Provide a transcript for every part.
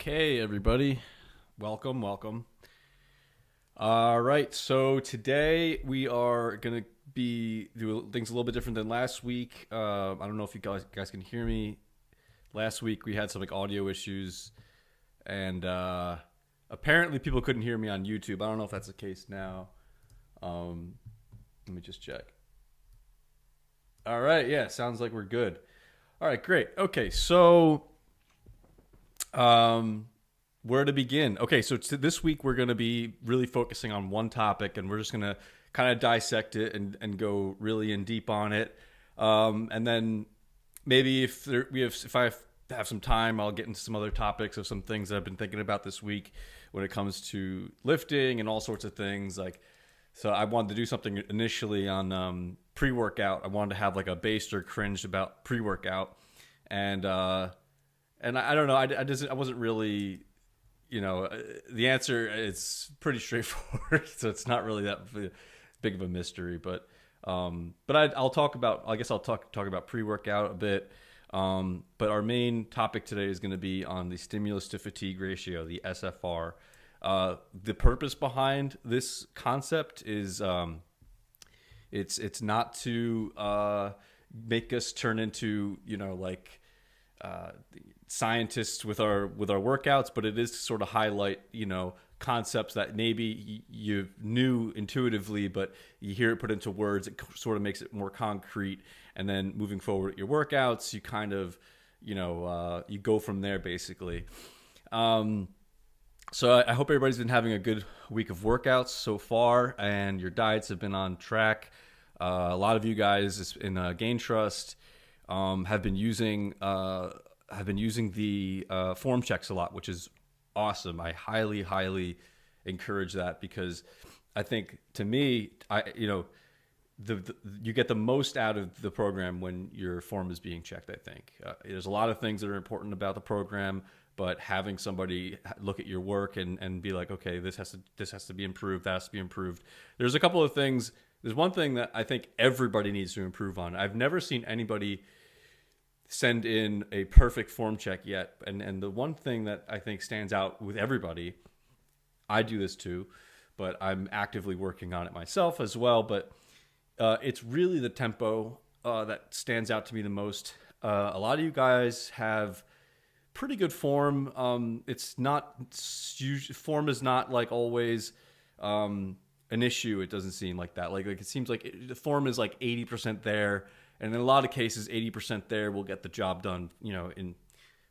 Okay, everybody. Welcome. All right, so today we are going to be doing things a little bit different than last week. I don't know if you guys can hear me. Last week we had some audio issues, and apparently people couldn't hear me on YouTube. I don't know if that's the case now. Let me just check. All right, yeah, sounds like we're good. All right, great. Okay, so where to begin? Okay, so this week we're going to be really focusing on one topic, and we're just going to kind of dissect it and go really in deep on it. And then maybe if I have some time, I'll get into some other topics of some things that I've been thinking about this week when it comes to lifting and all sorts of things. So I wanted to do something initially on pre-workout. I wanted to have a based or cringed about pre-workout, and I don't know. I wasn't really, the answer is pretty straightforward. So it's not really that big of a mystery. But I'll talk about. I guess I'll talk about pre-workout a bit. But our main topic today is going to be on the stimulus to fatigue ratio, the SFR. The purpose behind this concept is it's not to make us turn into scientists with our workouts, but it is to sort of highlight concepts that maybe you knew intuitively, but you hear it put into words. It sort of makes it more concrete, and then moving forward with your workouts, you kind of you go from there basically. So I hope everybody's been having a good week of workouts so far, and your diets have been on track. A lot of you guys in Gain Trust have been using the form checks a lot, which is awesome. I highly encourage that, because I think, to me, you get the most out of the program when your form is being checked. I think there's a lot of things that are important about the program, but having somebody look at your work and be like, okay, this has to be improved, that has to be improved. There's a couple of things. There's one thing that I think everybody needs to improve on. I've never seen anybody send in a perfect form check yet. And the one thing that I think stands out with everybody, I do this too, but I'm actively working on it myself as well. But it's really the tempo that stands out to me the most. A lot of you guys have pretty good form. It's not form is not always an issue. It doesn't seem like that. It seems like the form is 80% there, and in a lot of cases, 80% there will get the job done.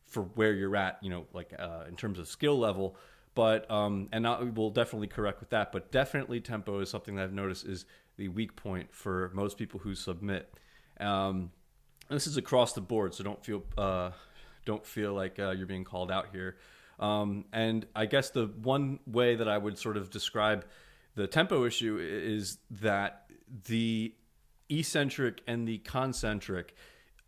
For where you're at. In terms of skill level. But and we'll definitely correct with that. But definitely tempo is something that I've noticed is the weak point for most people who submit. This is across the board, so don't feel like you're being called out here. And I guess the one way that I would sort of describe the tempo issue is that the eccentric and the concentric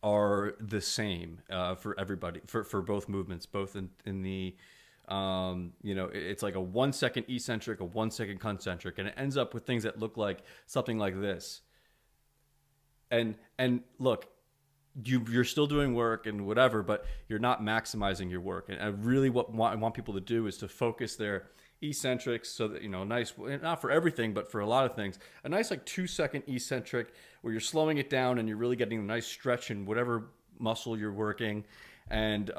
are the same for everybody, for both movements, both in the it's like a 1 second eccentric, a 1 second concentric, and it ends up with things that look like something like this. And look, you're still doing work and whatever, but you're not maximizing your work. And I really I want people to do is to focus their eccentrics, so that nice, not for everything, but for a lot of things, a nice 2 second eccentric where you're slowing it down and you're really getting a nice stretch in whatever muscle you're working. And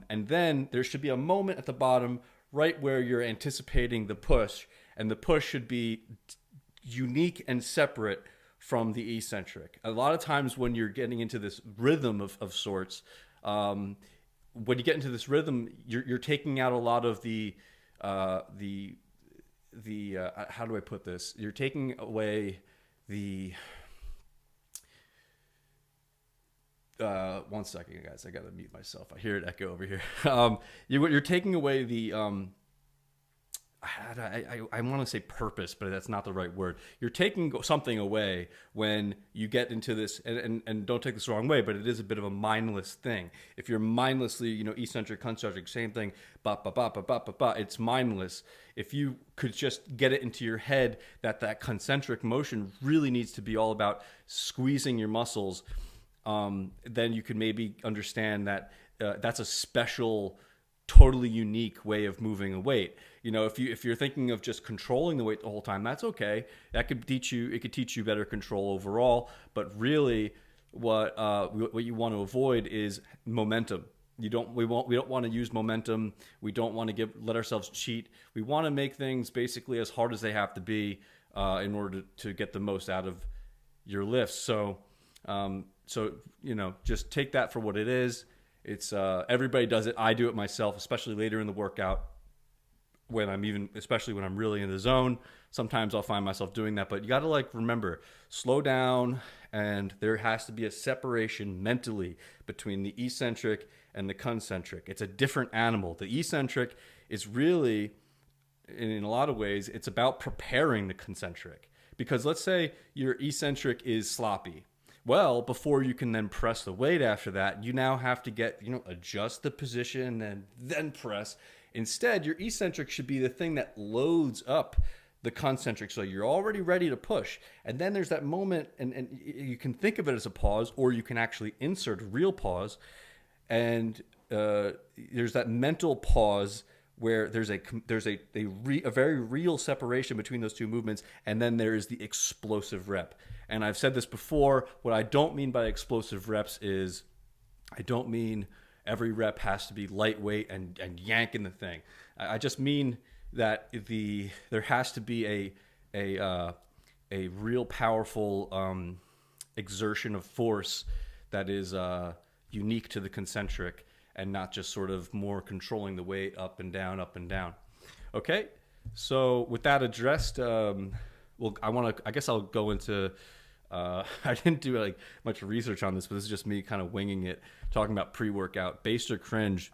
then there should be a moment at the bottom right where you're anticipating the push, and the push should be unique and separate from the eccentric. A lot of times when you're getting into this rhythm of sorts, when you get into this rhythm, you're taking out a lot of the how do I put this? You're taking away the 1 second, guys. I gotta mute myself. I hear it echo over here. You're taking away the I want to say purpose, but that's not the right word. You're taking something away when you get into this, and don't take this the wrong way, but it is a bit of a mindless thing. If you're mindlessly, eccentric, concentric, same thing, it's mindless. If you could just get it into your head that concentric motion really needs to be all about squeezing your muscles, then you could maybe understand that that's a special totally unique way of moving a weight. If you're thinking of just controlling the weight the whole time, that's okay. It could teach you better control overall. But really, what you want to avoid is momentum. We don't want to use momentum. We don't want to let ourselves cheat. We want to make things basically as hard as they have to be in order to get the most out of your lifts. So just take that for what it is. It's everybody does it. I do it myself, especially later in the workout especially when I'm really in the zone. Sometimes I'll find myself doing that, but you got to remember, slow down, and there has to be a separation mentally between the eccentric and the concentric. It's a different animal. The eccentric is really, in a lot of ways, it's about preparing the concentric. Because let's say your eccentric is sloppy. Well, before you can then press the weight after that, you now have to adjust the position and then press. Instead, your eccentric should be the thing that loads up the concentric, so you're already ready to push. And then there's that moment, and you can think of it as a pause, or you can actually insert a real pause. And there's that mental pause where there's a very real separation between those two movements, and then there is the explosive rep. And I've said this before, what I don't mean by explosive reps is, I don't mean every rep has to be lightweight and yanking the thing. I just mean that there has to be a real powerful exertion of force that is unique to the concentric, and not just sort of more controlling the weight up and down, up and down. Okay, so with that addressed, I guess I'll go into. I didn't do much research on this, but this is just me kind of winging it, talking about pre-workout, based or cringe.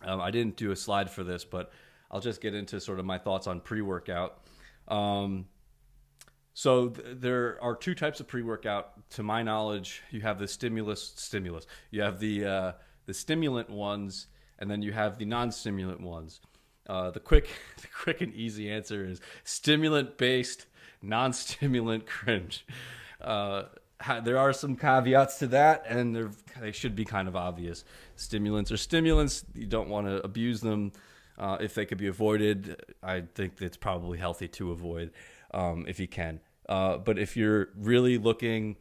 I didn't do a slide for this, but I'll just get into sort of my thoughts on pre-workout. So there are two types of pre-workout. To my knowledge, you have the stimulus. You have the stimulant ones, and then you have the non-stimulant ones. The quick and easy answer is stimulant-based, non-stimulant cringe. There are some caveats to that, and they should be kind of obvious. Stimulants are stimulants. You don't want to abuse them. If they could be avoided, I think it's probably healthy to avoid if you can. But if you're really looking,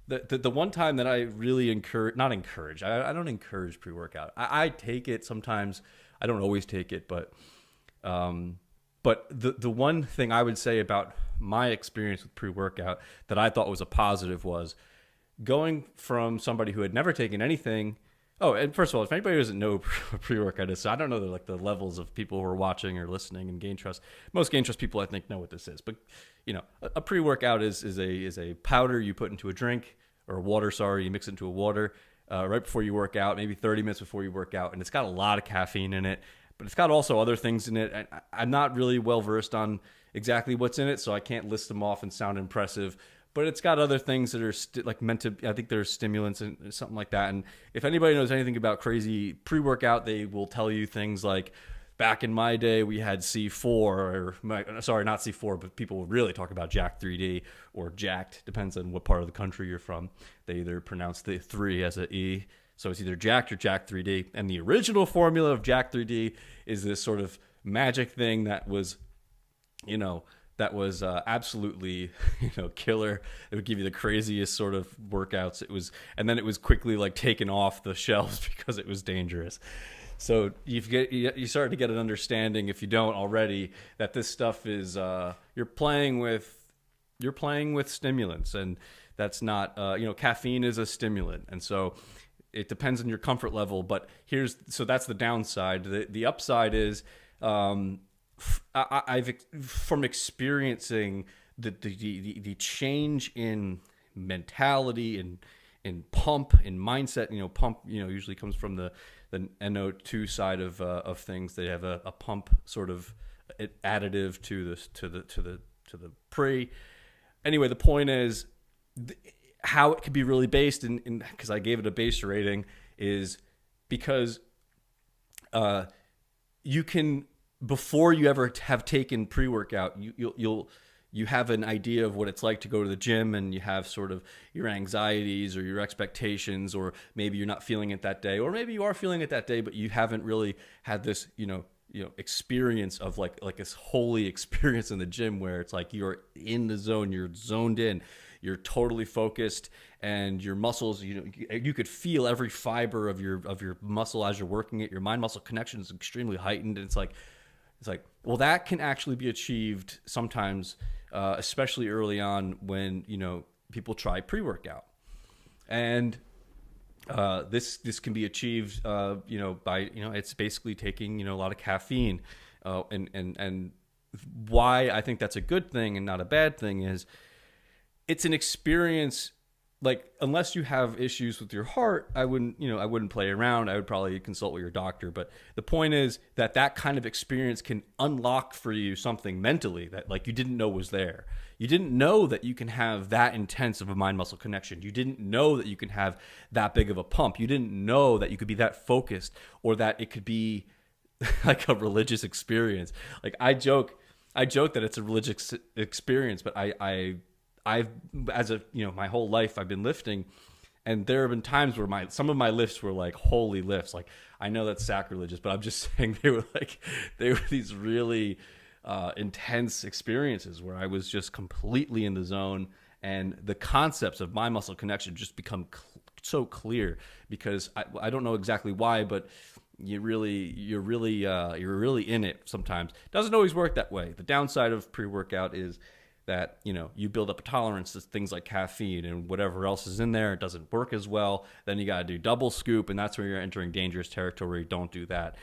the one time that I really I don't encourage pre-workout. I take it sometimes. I don't always take it, but the one thing I would say about my experience with pre-workout that I thought was a positive was going from somebody who had never taken anything. Oh, and first of all, if anybody doesn't know what pre-workout is, so I don't know the levels of people who are watching or listening in Gain Trust. Most Gain Trust people, I think, know what this is. But a pre-workout is a powder you put into a drink, or water. Sorry, you mix it into a water right before you work out, maybe 30 minutes before you work out, and it's got a lot of caffeine in it. But it's got also other things in it. And I'm not really well versed on exactly what's in it, so I can't list them off and sound impressive. But it's got other things that are meant to. I think there's stimulants and something like that. And if anybody knows anything about crazy pre-workout, they will tell you things like, back in my day, we had C4, not C4, but people would really talk about Jack 3D or Jacked. Depends on what part of the country you're from. They either pronounce the 3 as an E. So it's either Jacked or Jack 3D. And the original formula of Jack 3D is this sort of magic thing that was, absolutely, killer. It would give you the craziest sort of workouts. And then it was quickly taken off the shelves because it was dangerous. So you start to get an understanding, if you don't already, that this stuff is you're playing with stimulants, and that's not caffeine is a stimulant, and so it depends on your comfort level. But that's the downside. The upside is I've from experiencing the change in mentality and in pump, in mindset. Pump usually comes from the NO2 side of things. They have a pump sort of additive to the pre. Anyway, the point is how it could be really based in because I gave it a base rating is because you can, before you ever have taken pre-workout, you have an idea of what it's like to go to the gym, and you have sort of your anxieties or your expectations, or maybe you're not feeling it that day, or maybe you are feeling it that day, but you haven't really had this, experience of like this holy experience in the gym where it's like you're in the zone, you're zoned in, you're totally focused, and your muscles, you could feel every fiber of your muscle as you're working it. Your mind muscle connection is extremely heightened, and it's like, well, that can actually be achieved sometimes, especially early on when people try pre-workout, and this can be achieved, by it's basically taking a lot of caffeine, and why I think that's a good thing and not a bad thing is it's an experience. Like, unless you have issues with your heart, I wouldn't play around. I would probably consult with your doctor. But the point is that kind of experience can unlock for you something mentally that like you didn't know was there. You didn't know that you can have that intense of a mind-muscle connection. You didn't know that you can have that big of a pump. You didn't know that you could be that focused, or that it could be like a religious experience. Like I joke that it's a religious experience, but I've my whole life I've been lifting, and there have been times where some of my lifts were like holy lifts. Like, I know that's sacrilegious, but I'm just saying they were these really intense experiences where I was just completely in the zone, and the concepts of mind muscle connection just become so clear because I don't know exactly why, but you're really in it sometimes. Doesn't always work that way. The downside of pre-workout is that you build up a tolerance to things like caffeine and whatever else is in there. It doesn't work as well. Then you got to do double scoop, and that's where you're entering dangerous territory. Don't do that.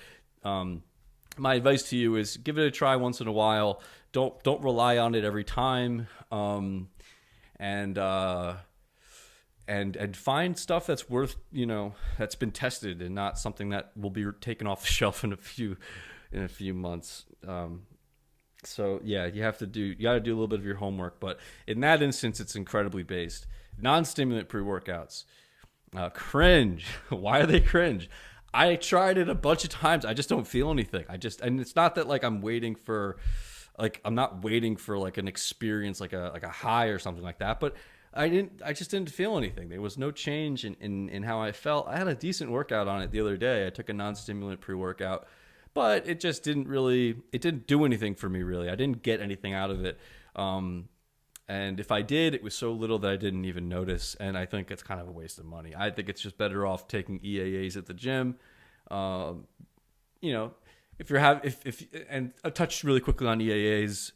My advice to you is give it a try once in a while. Don't rely on it every time. And find stuff that's worth, that's been tested, and not something that will be taken off the shelf in a few months. So yeah, you got to do a little bit of your homework, but in that instance, it's incredibly based. Non-stimulant pre-workouts, cringe. Why are they cringe? I tried it a bunch of times. I just don't feel anything. And it's not that like I'm not waiting for like an experience, like a high or something like that, but I just didn't feel anything. There was no change in how I felt. I had a decent workout on it the other day. I took a non-stimulant pre-workout, but it just didn't do anything for me, really. I didn't get anything out of it. And if I did, it was so little that I didn't even notice. And I think it's kind of a waste of money. I think it's just better off taking EAAs at the gym. And I touched really quickly on EAAs.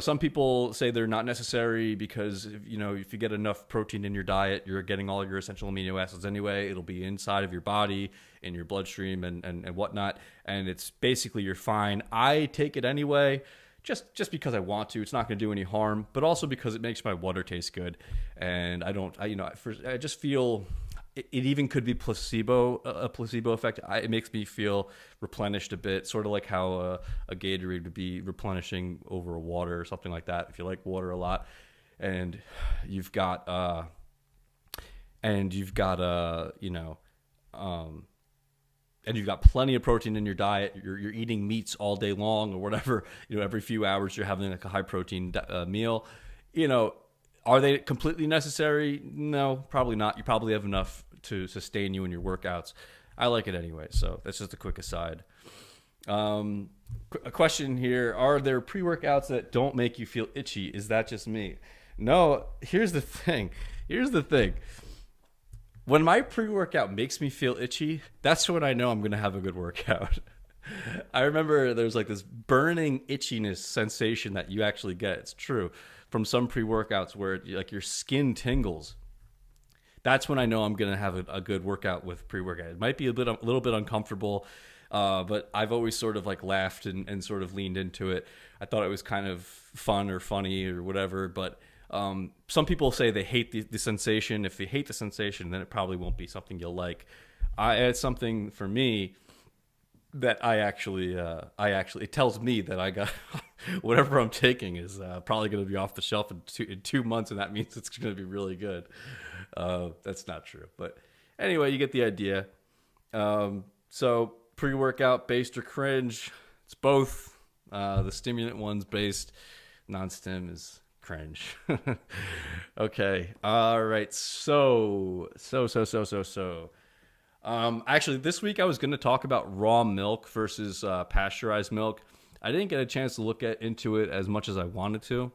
Some people say they're not necessary because if you get enough protein in your diet, you're getting all your essential amino acids anyway. It'll be inside of your body, in your bloodstream and whatnot. And it's basically, you're fine. I take it anyway, just because I want to. It's not going to do any harm, but also because it makes my water taste good. And I just feel it even could be a placebo effect. It makes me feel replenished a bit, sort of like how a Gatorade would be replenishing over water or something like that. If you like water a lot, and you've got and you've got plenty of protein in your diet. You're eating meats all day long or whatever. Every few hours you're having like a high protein meal. Are they completely necessary? No, probably not. You probably have enough to sustain you in your workouts. I like it anyway, so that's just a quick aside. A question here: are there pre-workouts that don't make you feel itchy? Is that just me? No. Here's the thing. When my pre-workout makes me feel itchy, that's when I know I'm going to have a good workout. I remember there's like this burning itchiness sensation that you actually get. It's true. From some pre-workouts where like your skin tingles. That's when I know I'm going to have a good workout with pre-workout. It might be a little bit uncomfortable, but I've always sort of like laughed and sort of leaned into it. I thought it was kind of fun or funny or whatever, but some people say they hate the sensation. If you hate the sensation, then it probably won't be something you'll like. It's something for me that I actually it tells me that I got whatever I'm taking is probably going to be off the shelf in 2 months, and that means it's going to be really good. That's not true, but anyway, you get the idea. So pre-workout, based or cringe, it's both. The stimulant one's based. Non-stim is cringe. Okay. All right. Actually, this week I was going to talk about raw milk versus pasteurized milk. I didn't get a chance to look into it as much as I wanted to.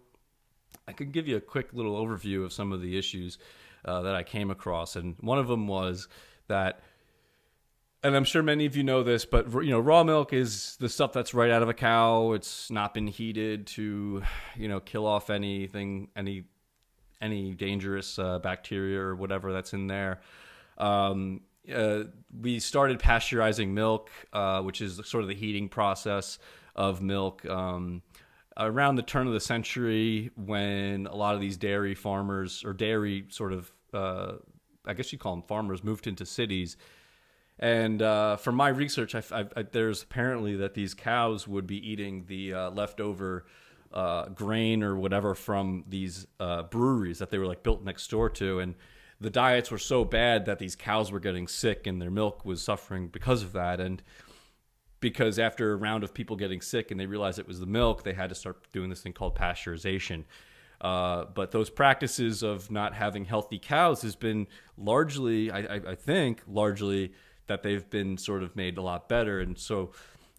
I could give you a quick little overview of some of the issues that I came across, and one of them was that, and I'm sure many of you know this, but raw milk is the stuff that's right out of a cow. It's not been heated to, kill off any dangerous bacteria or whatever that's in there. We started pasteurizing milk, which is sort of the heating process of milk, around the turn of the century, when a lot of these dairy farmers, or dairy sort of, I guess you call them farmers, moved into cities. And from my research, there's apparently that these cows would be eating the leftover grain or whatever from these breweries that they were like built next door to, and the diets were so bad that these cows were getting sick and their milk was suffering because of that. And because after a round of people getting sick and they realized it was the milk, they had to start doing this thing called pasteurization. But those practices of not having healthy cows has been largely, I think, that they've been sort of made a lot better. And so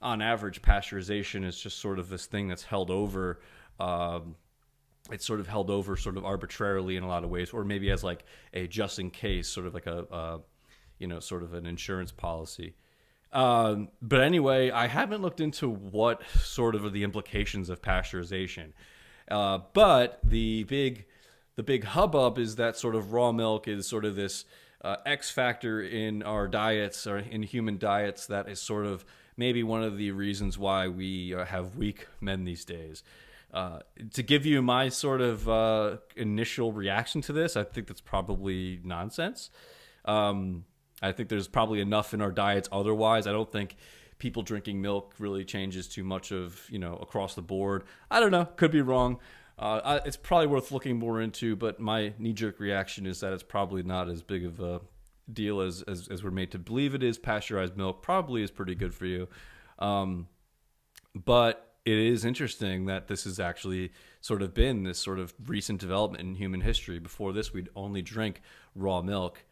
on average, pasteurization is just sort of this thing that's held over. It's sort of held over sort of arbitrarily in a lot of ways, or maybe as like a just in case, sort of like a sort of an insurance policy. But anyway, I haven't looked into what sort of are the implications of pasteurization. But the big hubbub is that sort of raw milk is sort of this X factor in our diets, or in human diets, that is sort of maybe one of the reasons why we have weak men these days. To give you my sort of initial reaction to this, I think that's probably nonsense. I think there's probably enough in our diets otherwise. I don't think people drinking milk really changes too much of, across the board. I don't know. Could be wrong. It's probably worth looking more into, but my knee-jerk reaction is that it's probably not as big of a deal as we're made to believe it is. Pasteurized milk probably is pretty good for you. But it is interesting that this has actually sort of been this sort of recent development in human history. Before this, we'd only drink raw milk.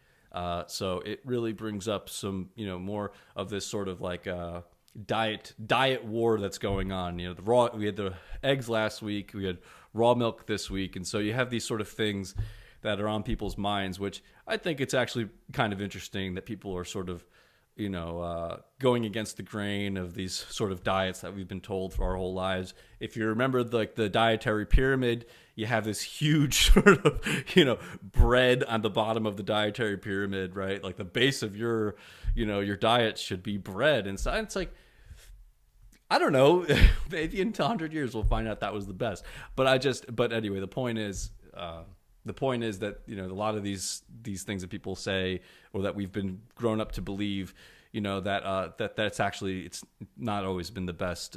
So it really brings up some, more of this sort of like diet war that's going on. We had the eggs last week, we had raw milk this week, and so you have these sort of things that are on people's minds, which I think it's actually kind of interesting that people are sort of, going against the grain of these sort of diets that we've been told for our whole lives. If you remember the dietary pyramid, you have this huge sort of, bread on the bottom of the dietary pyramid, right? Like the base of your diet should be bread. And so it's like, I don't know, maybe in 100 years we'll find out that was the best. But anyway, the point is that, a lot of these things that people say, or that we've been grown up to believe, that's actually, it's not always been the best,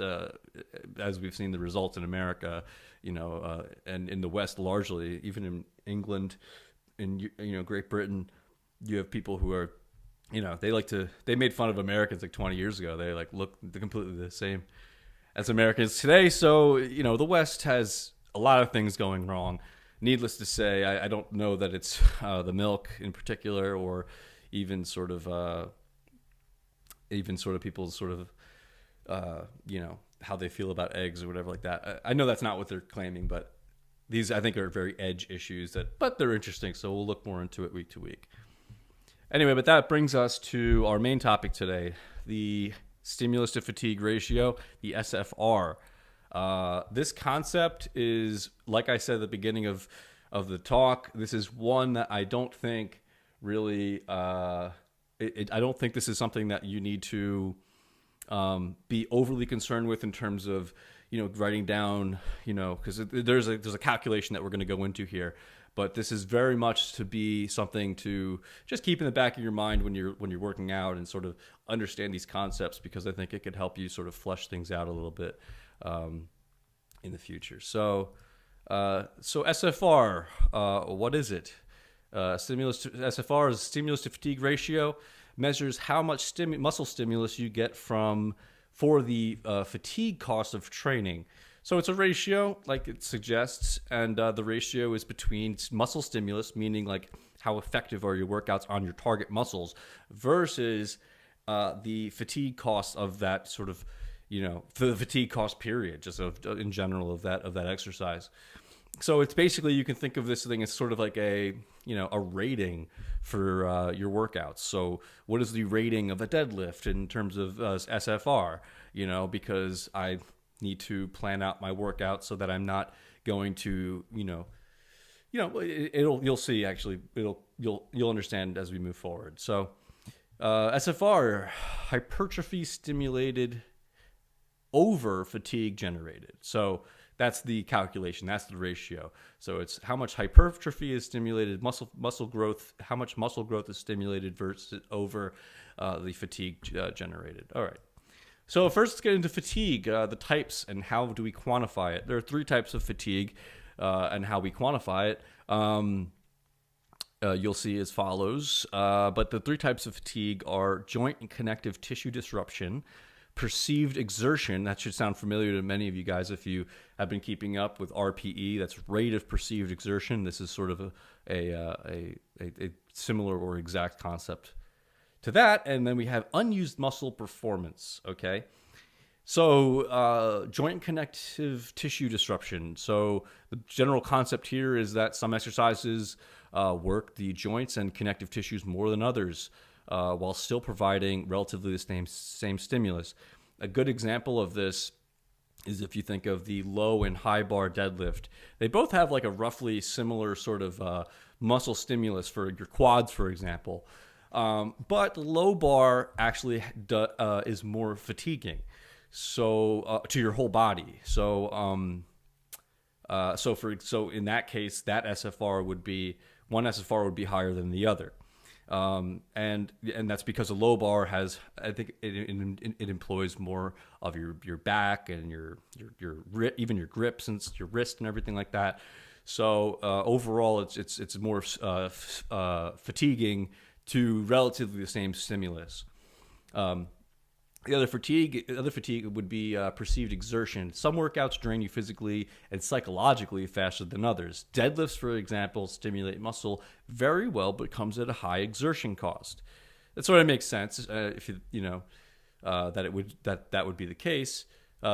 as we've seen the results in America, and in the West largely, even in England, in, Great Britain, you have people who are, they made fun of Americans like 20 years ago. They look completely the same as Americans today. So, the West has a lot of things going wrong. Needless to say, I don't know that it's the milk in particular, or even sort of people's sort of, how they feel about eggs or whatever like that. I know that's not what they're claiming, but these, I think, are very edge issues but they're interesting. So we'll look more into it week to week. Anyway, but that brings us to our main topic today, the stimulus to fatigue ratio, the SFR. This concept is, like I said at the beginning of the talk, this is one that I don't think really, I don't think this is something that you need to be overly concerned with in terms of, writing down, because there's a calculation that we're going to go into here. But this is very much to be something to just keep in the back of your mind when you're working out, and sort of understand these concepts, because I think it could help you sort of flesh things out a little bit in the future. So SFR, what is it? SFR is stimulus to fatigue ratio, measures how much muscle stimulus you get from for the fatigue cost of training. So it's a ratio, like it suggests, and the ratio is between muscle stimulus, meaning like how effective are your workouts on your target muscles, versus the fatigue cost of that sort of, the fatigue cost period, just in general of that exercise. So it's basically, you can think of this thing as sort of like a rating for your workouts. So what is the rating of a deadlift in terms of SFR? Because I need to plan out my workout so that I'm not going to, you'll see actually, you'll understand as we move forward. So SFR, hypertrophy stimulated over fatigue generated. So that's the calculation. That's the ratio. So it's how much hypertrophy is stimulated, muscle growth, how much muscle growth is stimulated versus over the fatigue generated. All right. So first, let's get into fatigue, the types, and how do we quantify it. There are 3 types of fatigue, and how we quantify it. You'll see as follows. But the 3 types of fatigue are joint and connective tissue disruption, perceived exertion. That should sound familiar to many of you guys if you have been keeping up with RPE. That's rate of perceived exertion. This is sort of a similar or exact concept to that. And then we have unused muscle performance. Okay. So joint and connective tissue disruption. So the general concept here is that some exercises work the joints and connective tissues more than others, while still providing relatively the same stimulus. A good example of this is if you think of the low and high bar deadlift. They both have like a roughly similar sort of muscle stimulus for your quads, for example. But the low bar actually is more fatiguing, so to your whole body. So so in that case, that SFR would be one SFR would be higher than the other. And that's because a low bar has, I think it employs more of your back and your even your grips and your wrist and everything like that. So overall, it's more fatiguing to relatively the same stimulus. The other fatigue would be perceived exertion. Some workouts drain you physically and psychologically faster than others. Deadlifts, for example, stimulate muscle very well, but comes at a high exertion cost. That sort of makes sense if that would be the case.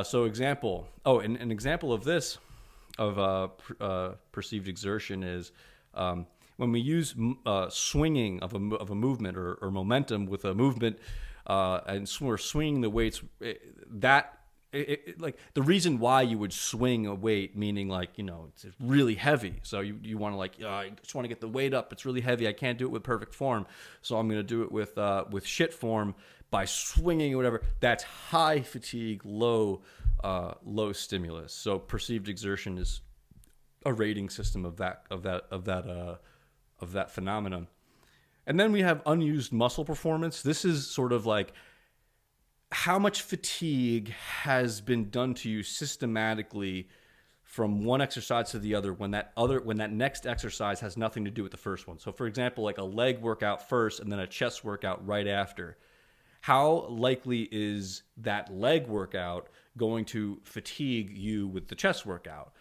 So example. Oh, and an example of this of perceived exertion is when we use swinging of a movement or momentum with a movement. And we're swinging the weights. Like the reason why you would swing a weight, meaning like it's really heavy. So you want to I just want to get the weight up. It's really heavy. I can't do it with perfect form, so I'm going to do it with shit form by swinging or whatever. That's high fatigue, low stimulus. So perceived exertion is a rating system of that phenomenon. And then we have unused muscle performance. This is sort of like how much fatigue has been done to you systematically from one exercise to the other when that next exercise has nothing to do with the first one. So for example, like a leg workout first and then a chest workout right after. How likely is that leg workout going to fatigue you with the chest workout?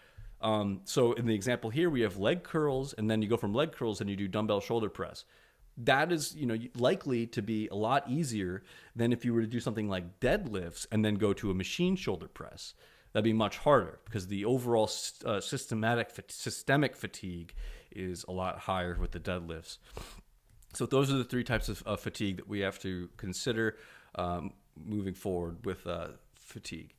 So in the example here, we have leg curls, and then you go from leg curls and you do dumbbell shoulder press. That is, likely to be a lot easier than if you were to do something like deadlifts and then go to a machine shoulder press. That'd be much harder because the overall systemic fatigue is a lot higher with the deadlifts. So those are the 3 types of fatigue that we have to consider moving forward with fatigue.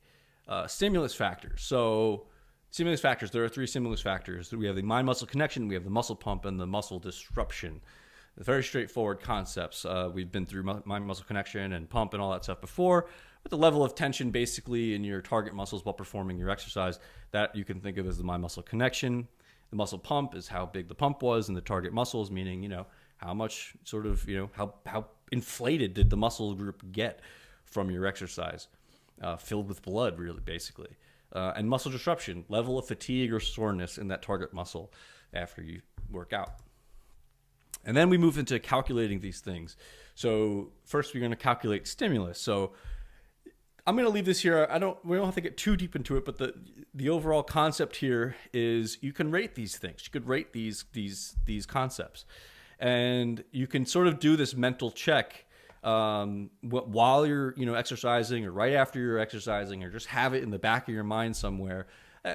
Stimulus factors. So stimulus factors, there are 3 stimulus factors. We have the mind-muscle connection, we have the muscle pump, and the muscle disruption. Very straightforward concepts. We've been through mind-muscle connection and pump and all that stuff before. With the level of tension basically in your target muscles while performing your exercise, that you can think of as the mind-muscle connection. The muscle pump is how big the pump was in the target muscles, meaning, how much sort of, how inflated did the muscle group get from your exercise, filled with blood, really, basically. And muscle disruption, level of fatigue or soreness in that target muscle after you work out. And then we move into calculating these things. So first we're going to calculate stimulus. So I'm going to leave this here. We don't have to get too deep into it, but the overall concept here is you can rate these things. You could rate these concepts, and you can sort of do this mental check while you're exercising, or right after you're exercising, or just have it in the back of your mind somewhere.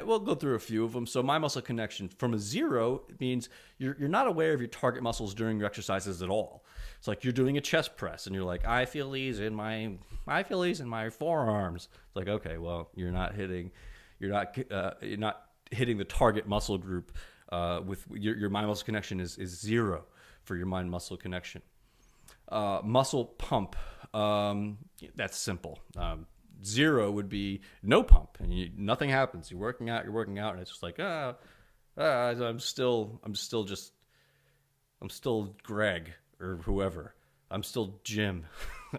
We'll go through a few of them. So my muscle connection from a 0 means you're not aware of your target muscles during your exercises at all. It's like you're doing a chest press and you're like, I feel these in my forearms. It's like, okay, well, you're not hitting the target muscle group with your mind muscle connection is 0 for your mind muscle connection. Muscle pump, that's simple. 0 would be no pump, and nothing happens. You're working out, and it's just like, I'm still Greg or whoever. I'm still Jim.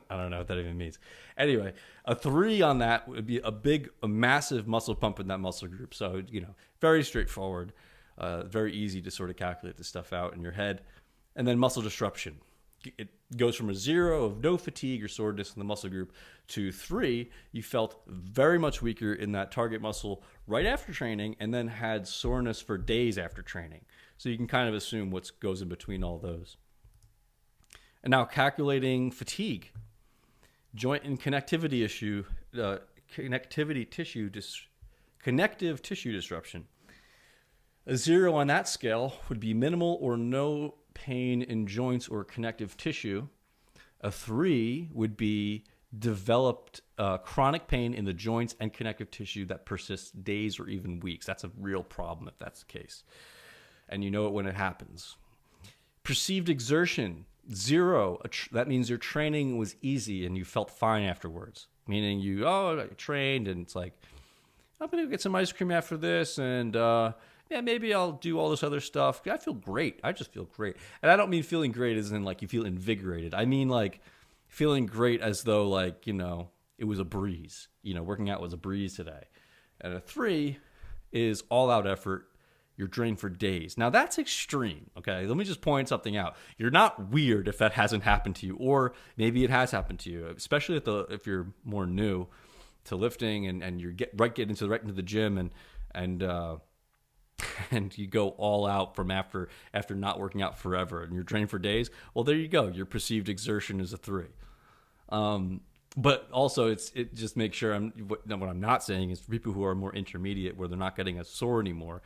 I don't know what that even means. Anyway, a 3 on that would be a massive muscle pump in that muscle group. So, very straightforward, very easy to sort of calculate this stuff out in your head. And then muscle disruption. It goes from a 0 of no fatigue or soreness in the muscle group to 3, you felt very much weaker in that target muscle right after training, and then had soreness for days after training. So you can kind of assume what goes in between all those. And now calculating fatigue, joint and connective tissue disruption. A 0 on that scale would be minimal or no pain in joints or connective tissue. A 3 would be developed chronic pain in the joints and connective tissue that persists days or even weeks. That's a real problem if that's the case. And you know it when it happens. Perceived exertion, 0. That means your training was easy and you felt fine afterwards. Meaning you trained and it's like, I'm going to get some ice cream after this, and maybe I'll do all this other stuff. I feel great. I just feel great. And I don't mean feeling great as in like you feel invigorated. I mean like feeling great as though like, it was a breeze. Working out was a breeze today. And a 3 is all out effort. You're drained for days. Now that's extreme. Okay. Let me just point something out. You're not weird if that hasn't happened to you, or maybe it has happened to you, especially if you're more new to lifting and you're getting into the gym and you go all out from after not working out forever and you're drained for days. Well, there you go. Your perceived exertion is a 3. But also it just makes sure what I'm not saying is for people who are more intermediate where they're not getting as sore anymore,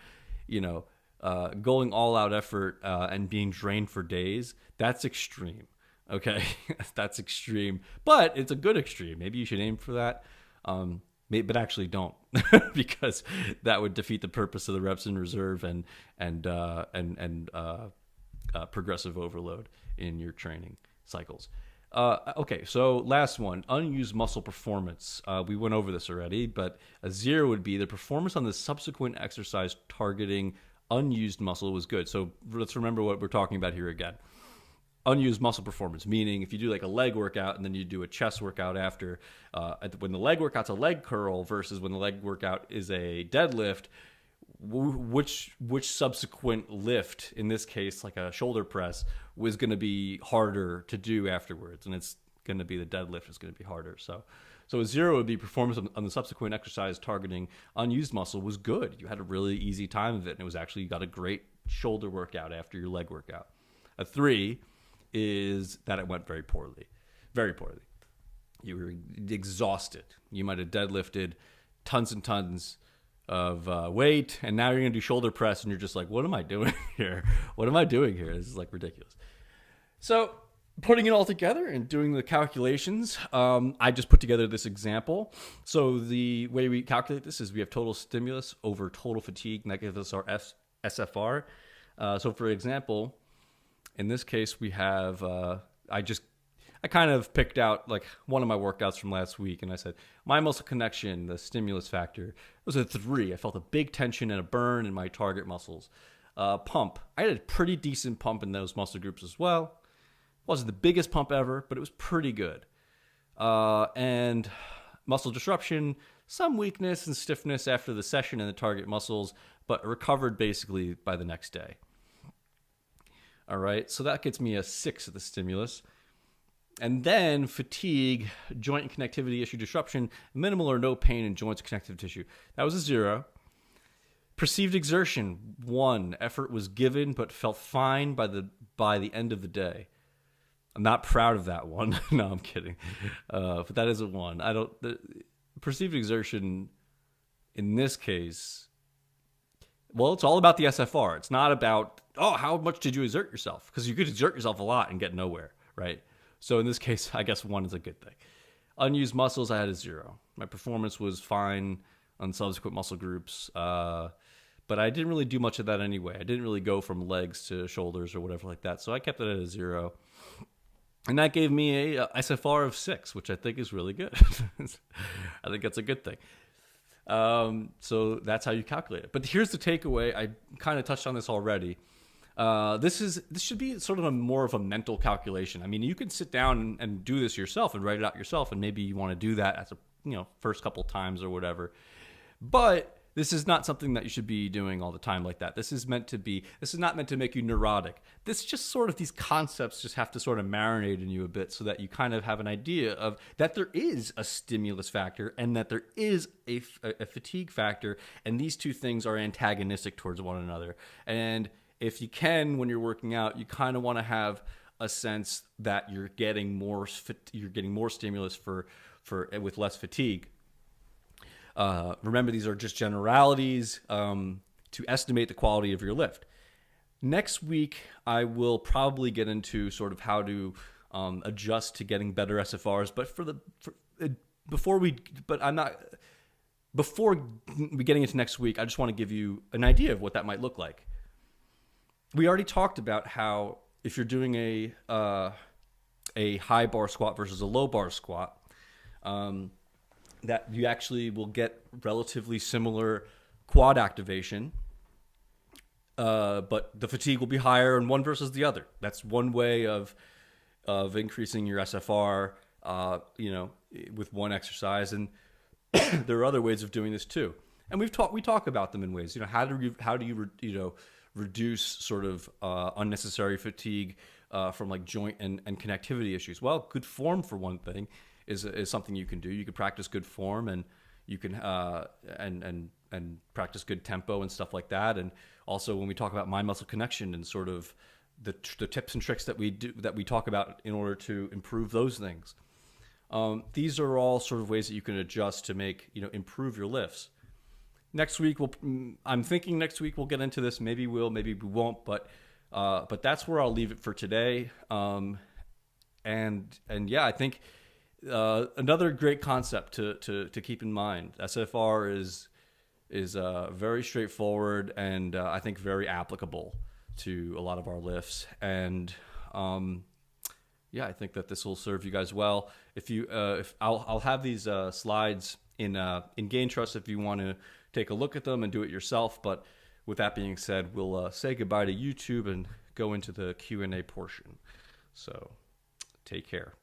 going all out effort and being drained for days, that's extreme. Okay. That's extreme, but it's a good extreme. Maybe you should aim for that. But actually don't, because that would defeat the purpose of the reps in reserve and progressive overload in your training cycles. Okay, so last one, unused muscle performance. We went over this already, but a 0 would be the performance on the subsequent exercise targeting unused muscle was good. So let's remember what we're talking about here again. Unused muscle performance, meaning if you do like a leg workout and then you do a chest workout after, when the leg workout's a leg curl versus when the leg workout is a deadlift, which subsequent lift, in this case like a shoulder press, was going to be harder to do afterwards, and it's going to be the deadlift is going to be harder. So a 0 would be performance on the subsequent exercise targeting unused muscle was good. You had a really easy time of it, and it was actually, you got a great shoulder workout after your leg workout. A 3 is that it went very poorly. Very poorly. You were exhausted. You might have deadlifted tons and tons of weight, and now you're going to do shoulder press, and you're just like, what am I doing here? What am I doing here? This is like ridiculous. So putting it all together and doing the calculations, I just put together this example. So the way we calculate this is we have total stimulus over total fatigue, and that gives us our SFR. So for example, in this case, we have, I kind of picked out like one of my workouts from last week, and I said, my muscle connection, the stimulus factor, was a 3. I felt a big tension and a burn in my target muscles. Pump, I had a pretty decent pump in those muscle groups as well. Wasn't the biggest pump ever, but it was pretty good. And muscle disruption, some weakness and stiffness after the session in the target muscles, but recovered basically by the next day. All right, so that gets me a 6 of the stimulus. And then fatigue, joint and connectivity issue disruption, minimal or no pain in joints and connective tissue. That was a 0. Perceived exertion, 1. Effort was given but felt fine by the end of the day. I'm not proud of that one. No, I'm kidding. But that is a 1. Perceived exertion in this case, well, it's all about the SFR. It's not about, how much did you exert yourself? Because you could exert yourself a lot and get nowhere, right? So in this case, I guess 1 is a good thing. Unused muscles, I had a 0. My performance was fine on subsequent muscle groups, but I didn't really do much of that anyway. I didn't really go from legs to shoulders or whatever like that, so I kept it at a 0. And that gave me a SFR of 6, which I think is really good. I think that's a good thing. So that's how you calculate it. But here's the takeaway. I kind of touched on this already. This should be sort of more of a mental calculation. I mean, you can sit down and do this yourself and write it out yourself, and maybe you want to do that as a first couple times or whatever. But this is not something that you should be doing all the time like that. This is not meant to make you neurotic. This just sort of, these concepts just have to sort of marinate in you a bit so that you kind of have an idea of that there is a stimulus factor and that there is a fatigue factor, and these two things are antagonistic towards one another. And if you can, when you're working out, you kind of want to have a sense that you're getting more stimulus with less fatigue. Remember, these are just generalities to estimate the quality of your lift. Next week, I will probably get into sort of how to adjust to getting better SFRs. But before we getting into next week, I just want to give you an idea of what that might look like. We already talked about how if you're doing a high bar squat versus a low bar squat, that you actually will get relatively similar quad activation, but the fatigue will be higher in one versus the other. That's one way of increasing your SFR, with one exercise, and there are other ways of doing this too. And we talk about them in ways. How do you reduce sort of unnecessary fatigue from like joint and connectivity issues? Well, good form for one thing is something you can do. You can practice good form, and you can and practice good tempo and stuff like that. And also, when we talk about mind muscle connection and sort of the tips and tricks that we talk about in order to improve those things, these are all sort of ways that you can adjust to make improve your lifts. Next week, I'm thinking next week we'll get into this. Maybe maybe we won't, but that's where I'll leave it for today. And yeah, I think another great concept to keep in mind. SFR is very straightforward and I think very applicable to a lot of our lifts. And yeah, I think that this will serve you guys well. I'll have these slides in Gain Trust if you want to take a look at them and do it yourself. But with that being said, we'll say goodbye to YouTube and go into the Q&A portion. So take care.